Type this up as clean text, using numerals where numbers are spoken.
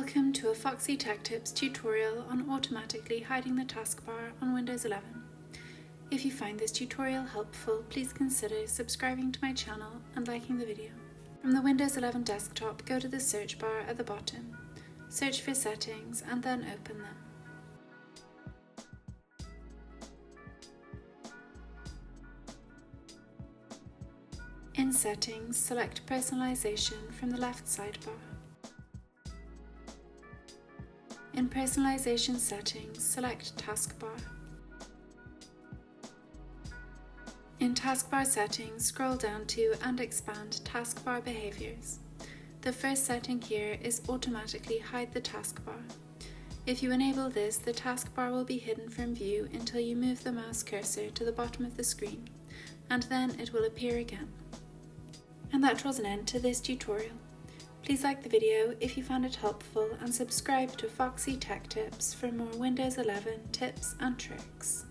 Welcome to a Foxy Tech Tips tutorial on automatically hiding the taskbar on Windows 11. If you find this tutorial helpful, please consider subscribing to my channel and liking the video. From the Windows 11 desktop, go to the search bar at the bottom, search for Settings and then open them. In Settings, select Personalization from the left sidebar. In Personalization Settings, select Taskbar. In Taskbar Settings, scroll down to and expand Taskbar Behaviours. The first setting here is automatically hide the taskbar. If you enable this, the taskbar will be hidden from view until you move the mouse cursor to the bottom of the screen, and then it will appear again. And that draws an end to this tutorial. Please like the video if you found it helpful and subscribe to Foxy Tech Tips for more Windows 11 tips and tricks.